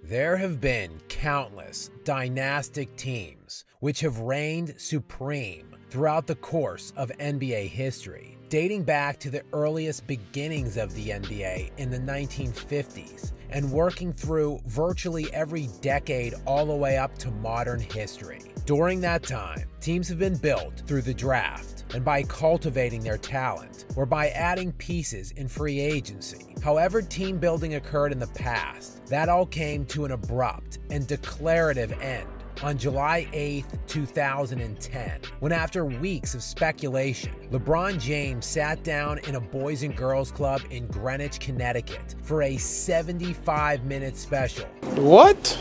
There have been countless dynastic teams which have reigned supreme throughout the course of NBA history, dating back to the earliest beginnings of the NBA in the 1950s and working through virtually every decade all the way up to modern history. During that time, teams have been built through the draft and by cultivating their talent or by adding pieces in free agency. However team building occurred in the past, that all came to an abrupt and declarative end on July 8, 2010, when after weeks of speculation, LeBron James sat down in a Boys and Girls Club in Greenwich, Connecticut for a 75-minute special. What?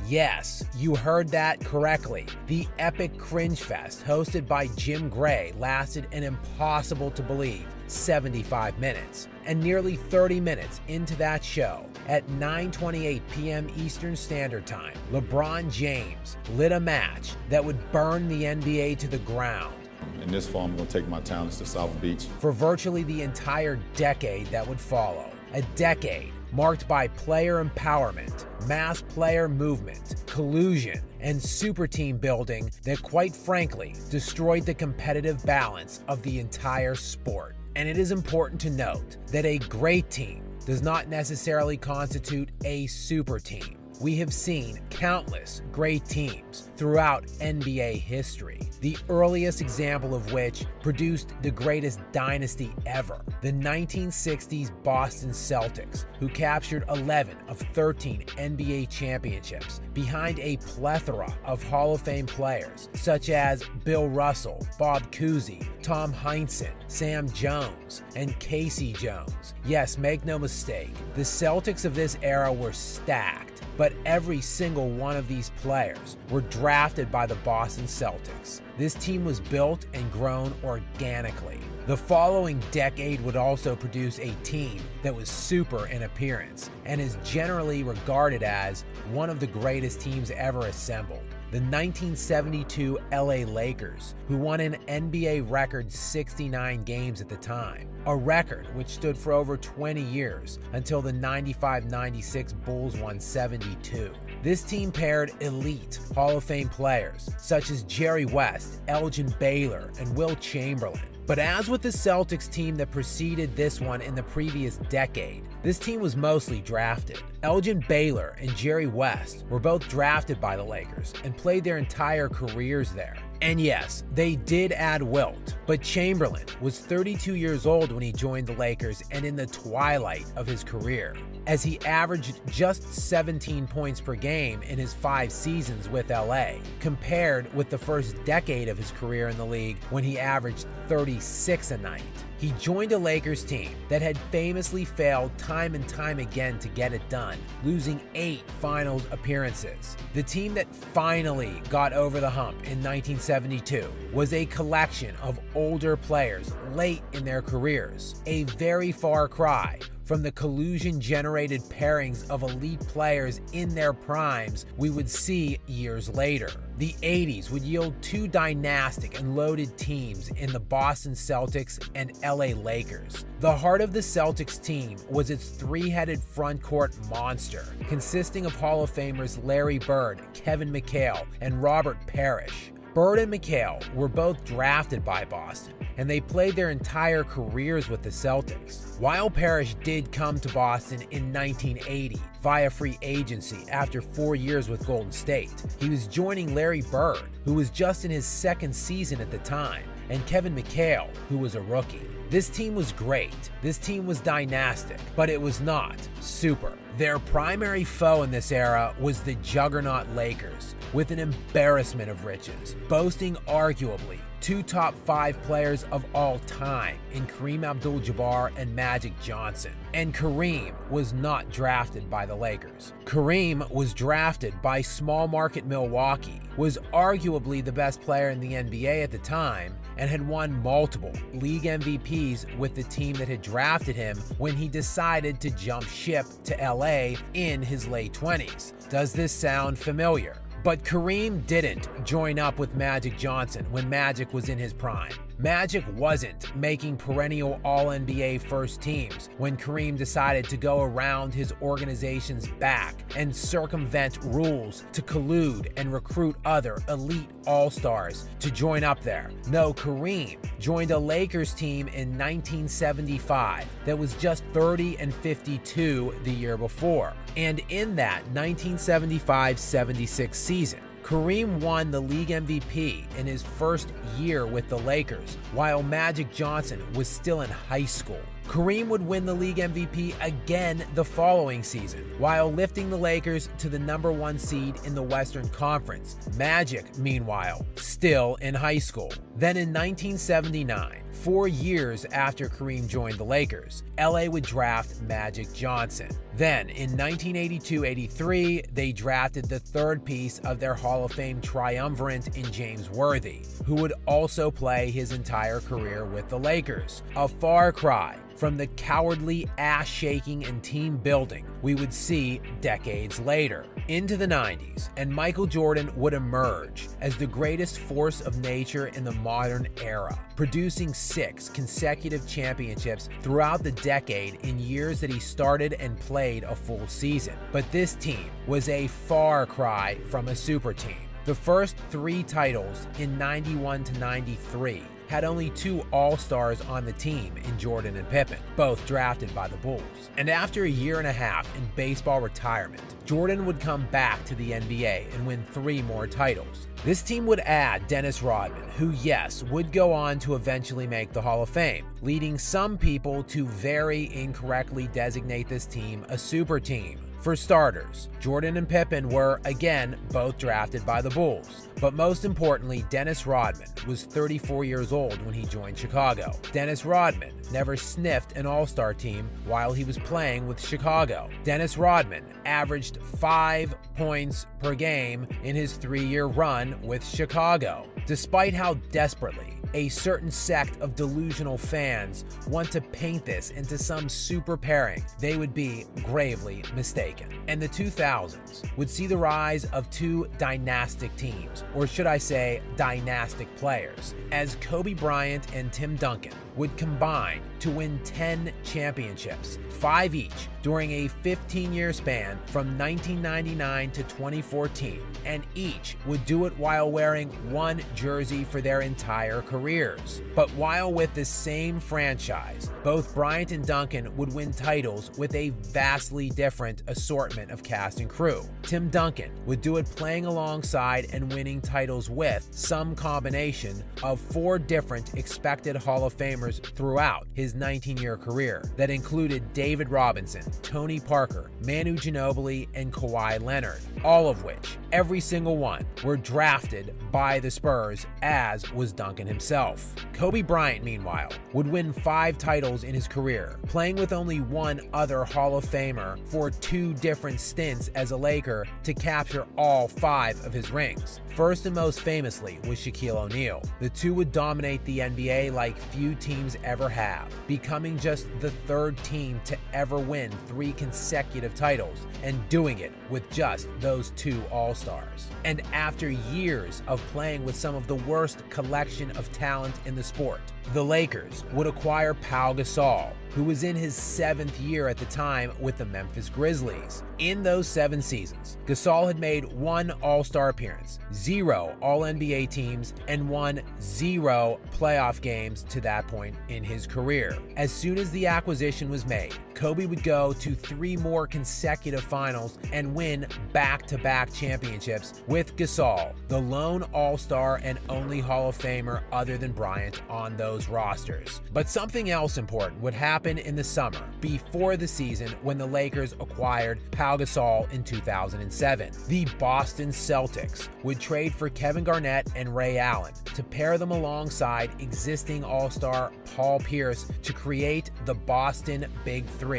Yes, you heard that correctly. The epic cringe fest hosted by Jim Gray lasted an impossible to believe 75 minutes. And nearly 30 minutes into that show, at 9:28 p.m. Eastern Standard Time, LeBron James lit a match that would burn the NBA to the ground. In this fall, I'm going to take my talents to South Beach. For virtually the entire decade that would follow. A decade marked by player empowerment, mass player movement, collusion, and super team building that quite frankly destroyed the competitive balance of the entire sport. And it is important to note that a great team does not necessarily constitute a super team. We have seen countless great teams throughout NBA history, the earliest example of which produced the greatest dynasty ever, the 1960s Boston Celtics, who captured 11 of 13 NBA championships behind a plethora of Hall of Fame players such as Bill Russell, Bob Cousy, Tom Heinsohn, Sam Jones, and Casey Jones. Yes, make no mistake, the Celtics of this era were stacked, but every single one of these players were drafted by the Boston Celtics. This team was built and grown organically. The following decade would also produce a team that was super in appearance and is generally regarded as one of the greatest teams ever assembled. The 1972 LA Lakers, who won an NBA record 69 games at the time, a record which stood for over 20 years until the 95-96 Bulls won 72. This team paired elite Hall of Fame players such as Jerry West, Elgin Baylor, and Wilt Chamberlain. But as with the Celtics team that preceded this one in the previous decade, this team was mostly drafted. Elgin Baylor and Jerry West were both drafted by the Lakers and played their entire careers there. And yes, they did add Wilt, but Chamberlain was 32 years old when he joined the Lakers and in the twilight of his career, as he averaged just 17 points per game in his 5 seasons with LA, compared with the first decade of his career in the league when he averaged 36 a night. He joined a Lakers team that had famously failed time and time again to get it done, losing 8 finals appearances. The team that finally got over the hump in 1972 was a collection of older players late in their careers, a very far cry from the collusion-generated pairings of elite players in their primes we would see years later. The 80s would yield 2 dynastic and loaded teams in the Boston Celtics and LA Lakers. The heart of the Celtics team was its 3-headed front court monster, consisting of Hall of Famers Larry Bird, Kevin McHale, and Robert Parrish. Bird and McHale were both drafted by Boston, and they played their entire careers with the Celtics. While Parrish did come to Boston in 1980 via free agency after 4 years with Golden State, he was joining Larry Bird, who was just in his 2nd season at the time, and Kevin McHale, who was a rookie. This team was great, this team was dynastic, but it was not super. Their primary foe in this era was the Juggernaut Lakers, with an embarrassment of riches, boasting arguably 2 top 5 players of all time in Kareem Abdul-Jabbar and Magic Johnson. And Kareem was not drafted by the Lakers. Kareem was drafted by small market Milwaukee, was arguably the best player in the NBA at the time, and had won multiple league MVPs with the team that had drafted him when he decided to jump ship to LA in his late 20s. Does this sound familiar? But Kareem didn't join up with Magic Johnson when Magic was in his prime. Magic wasn't making perennial All-NBA first teams when Kareem decided to go around his organization's back and circumvent rules to collude and recruit other elite All-Stars to join up there. No, Kareem joined a Lakers team in 1975 that was just 30-52 the year before. And in that 1975-76 season, Kareem won the league MVP in his first year with the Lakers, while Magic Johnson was still in high school. Kareem would win the league MVP again the following season, while lifting the Lakers to the #1 seed in the Western Conference. Magic, meanwhile, still in high school. Then in 1979, 4 years after Kareem joined the Lakers, LA would draft Magic Johnson. Then in 1982-83, they drafted the third piece of their Hall of Fame triumvirate in James Worthy, who would also play his entire career with the Lakers. A far cry from the cowardly ass-shaking and team-building we would see decades later. Into the 90s, and Michael Jordan would emerge as the greatest force of nature in the modern era, producing 6 consecutive championships throughout the decade in years that he started and played a full season. But this team was a far cry from a super team. The first 3 titles in 91-93 had only 2 All-Stars on the team in Jordan and Pippen, both drafted by the Bulls. And after a year and a half in baseball retirement, Jordan would come back to the NBA and win 3 more titles. This team would add Dennis Rodman, who, yes, would go on to eventually make the Hall of Fame, leading some people to very incorrectly designate this team a super team. For starters, Jordan and Pippen were, again, both drafted by the Bulls. But most importantly, Dennis Rodman was 34 years old when he joined Chicago. Dennis Rodman never sniffed an All-Star team while he was playing with Chicago. Dennis Rodman averaged 5 points per game in his 3-year run with Chicago. Despite how desperately a certain sect of delusional fans want to paint this into some super pairing, they would be gravely mistaken. And the 2000s would see the rise of 2 dynastic teams, or should I say dynastic players, as Kobe Bryant and Tim Duncan would combine to win 10 championships, 5 each, during a 15-year span from 1999 to 2014, and each would do it while wearing 1 jersey for their entire careers. But while with the same franchise, both Bryant and Duncan would win titles with a vastly different assortment of cast and crew. Tim Duncan would do it playing alongside and winning titles with some combination of 4 different expected Hall of Famers throughout his 19-year career that included David Robinson, Tony Parker, Manu Ginobili, and Kawhi Leonard, all of which, every single one, were drafted by the Spurs, as was Duncan himself. Kobe Bryant, meanwhile, would win 5 titles in his career, playing with only 1 other Hall of Famer for 2 different stints as a Laker to capture all 5 of his rings. First and most famously was Shaquille O'Neal. The two would dominate the NBA like few teams ever have, becoming just the 3rd team to ever win 3 consecutive titles, and doing it with just those 2 All-Stars. And after years of playing with some of the worst collection of talent in the sport, the Lakers would acquire Pau Gasol, who was in his 7th year at the time with the Memphis Grizzlies. In those 7 seasons, Gasol had made 1 All-Star appearance, 0 All-NBA teams, and won 0 playoff games to that point in his career. As soon as the acquisition was made, Kobe would go to 3 more consecutive finals and win back-to-back championships with Gasol, the lone All-Star and only Hall of Famer other than Bryant on those rosters. But something else important would happen in the summer before the season when the Lakers acquired Pau Gasol in 2007. The Boston Celtics would trade for Kevin Garnett and Ray Allen to pair them alongside existing All-Star Paul Pierce to create the Boston Big Three,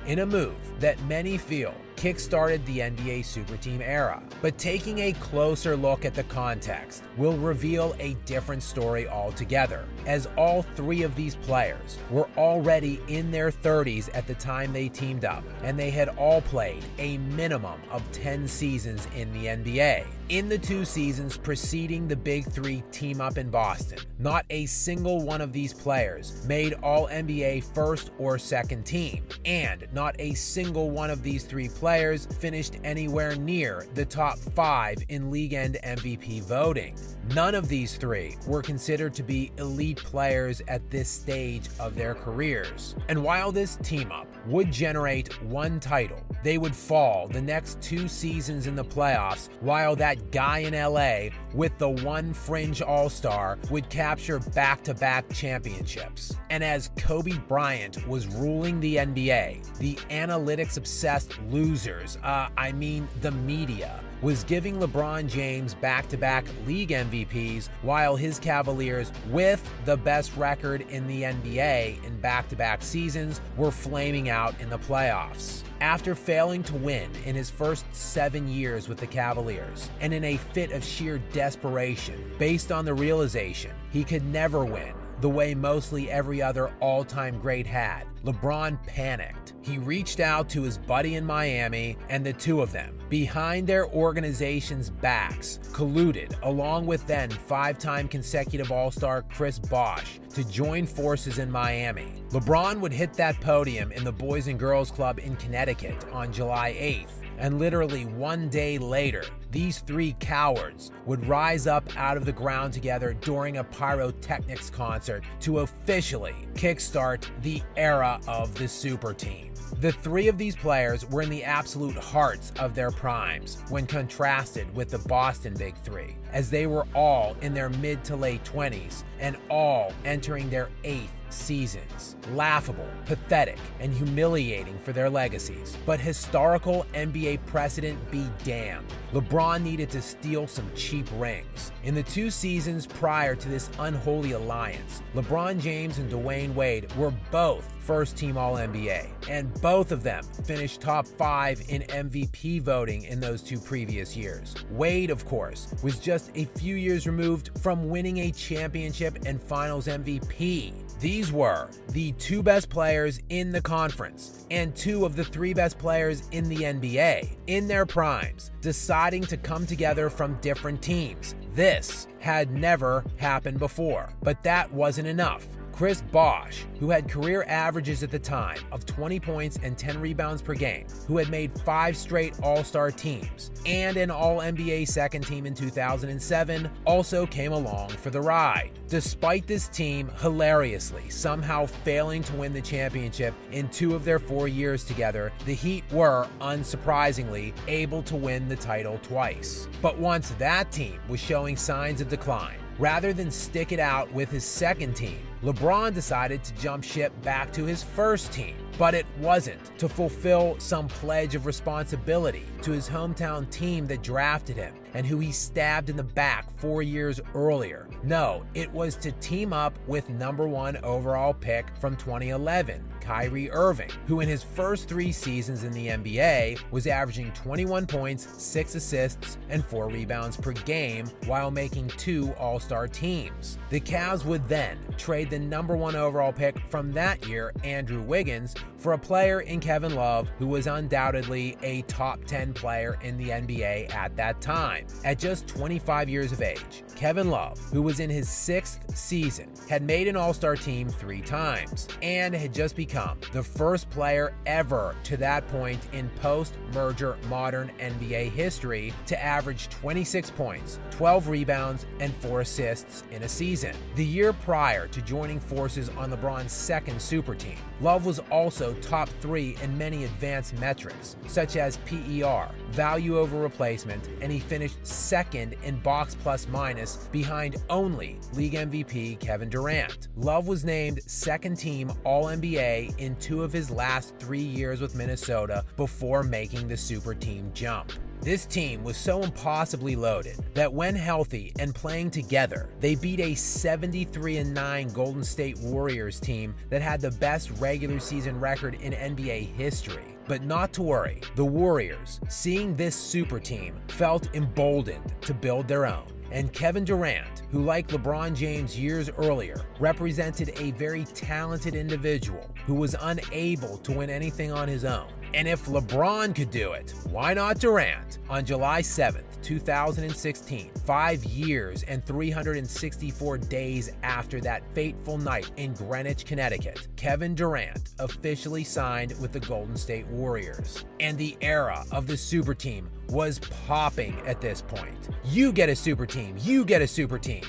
in a move that many feel kick-started the NBA Super Team era. But taking a closer look at the context will reveal a different story altogether, as all three of these players were already in their 30s at the time they teamed up, and they had all played a minimum of 10 seasons in the NBA. In the 2 seasons preceding the Big Three team-up in Boston, not a single one of these players made All-NBA first or second team, and not a single one of these 3 players finished anywhere near the top 5 in league-end MVP voting. None of these 3 were considered to be elite players at this stage of their careers. And while this team-up would generate 1 title, they would fall the next 2 seasons in the playoffs, while that guy in LA with the 1 fringe all-star would capture back-to-back championships. And as Kobe Bryant was ruling the NBA, the analytics-obsessed losers, the media, was giving LeBron James back-to-back league MVPs, while his Cavaliers, with the best record in the NBA in back-to-back seasons, were flaming out in the playoffs. After failing to win in his first 7 years with the Cavaliers, and in a fit of sheer desperation based on the realization he could never win the way mostly every other all-time great had, LeBron panicked. He reached out to his buddy in Miami, and the 2 of them, behind their organization's backs, colluded along with then 5-time consecutive All-Star Chris Bosh to join forces in Miami. LeBron would hit that podium in the Boys and Girls Club in Connecticut on July 8th. And literally 1 day later, these 3 cowards would rise up out of the ground together during a pyrotechnics concert to officially kickstart the era of the Super Team. The 3 of these players were in the absolute hearts of their primes when contrasted with the Boston Big Three, as they were all in their mid to late 20s and all entering their 8th seasons. Laughable, pathetic, and humiliating for their legacies, but historical NBA precedent be damned. LeBron needed to steal some cheap rings. In the 2 seasons prior to this unholy alliance, LeBron James and Dwayne Wade were both first-team All-NBA, and both of them finished top 5 in MVP voting in those 2 previous years. Wade, of course, was just a few years removed from winning a championship and Finals MVP. These were the 2 best players in the conference and 2 of the 3 best players in the NBA in their primes, deciding to come together from different teams. This had never happened before, but that wasn't enough. Chris Bosh, who had career averages at the time of 20 points and 10 rebounds per game, who had made 5 straight All-Star teams and an All-NBA second team in 2007, also came along for the ride. Despite this team hilariously somehow failing to win the championship in 2 of their 4 years together, the Heat were, unsurprisingly, able to win the title twice. But once that team was showing signs of decline, rather than stick it out with his second team, LeBron decided to jump ship back to his first team. But it wasn't to fulfill some pledge of responsibility to his hometown team that drafted him and who he stabbed in the back 4 years earlier. No, it was to team up with #1 overall pick from 2011, Kyrie Irving, who in his first 3 seasons in the NBA was averaging 21 points, 6 assists, and 4 rebounds per game while making 2 All-Star teams. The Cavs would then trade the #1 overall pick from that year, Andrew Wiggins, for a player in Kevin Love who was undoubtedly a top 10 player in the NBA at that time. At just 25 years of age, Kevin Love, who was in his 6th season, had made an All-Star team 3 times and had just become the first player ever to that point in post-merger modern NBA history to average 26 points, 12 rebounds, and 4 assists in a season. The year prior to joining forces on LeBron's second super team, Love was also top 3 in many advanced metrics, such as PER, value over replacement, and he finished 2nd in box plus minus behind only league MVP Kevin Durant. Love was named 2nd team All-NBA in 2 of his last 3 years with Minnesota before making the super team jump. This team was so impossibly loaded that when healthy and playing together, they beat a 73-9 Golden State Warriors team that had the best regular season record in NBA history. But not to worry, the Warriors, seeing this super team, felt emboldened to build their own. And Kevin Durant, who like LeBron James years earlier, represented a very talented individual who was unable to win anything on his own. And if LeBron could do it, why not Durant? On July 7th, 2016, 5 years and 364 days after that fateful night in Greenwich, Connecticut, Kevin Durant officially signed with the Golden State Warriors. And the era of the super team was popping at this point. You get a super team, you get a super team.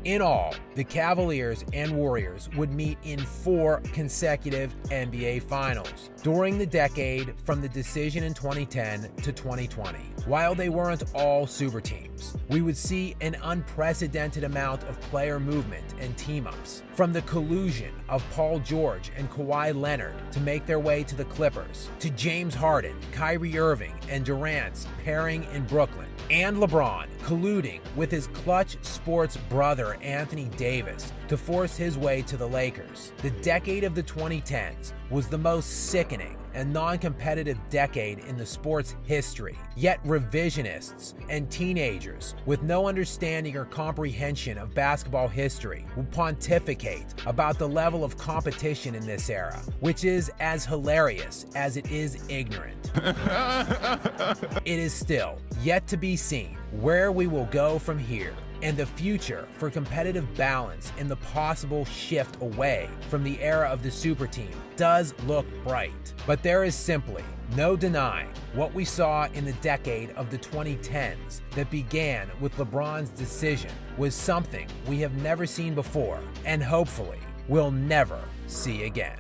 In all, the Cavaliers and Warriors would meet in 4 consecutive NBA Finals during the decade from the decision in 2010 to 2020. While they weren't all super teams, we would see an unprecedented amount of player movement and team-ups, from the collusion of Paul George and Kawhi Leonard to make their way to the Clippers, to James Harden, Kyrie Irving, and Durant's pairing in Brooklyn, and LeBron colluding with his clutch sports brother Anthony Davis to force his way to the Lakers. The decade of the 2010s was the most sickening and non-competitive decade in the sport's history. Yet revisionists and teenagers with no understanding or comprehension of basketball history will pontificate about the level of competition in this era, which is as hilarious as it is ignorant. It is still yet to be seen where we will go from here, and the future for competitive balance and the possible shift away from the era of the super team does look bright. But there is simply no denying what we saw in the decade of the 2010s that began with LeBron's decision was something we have never seen before, and hopefully will never see again.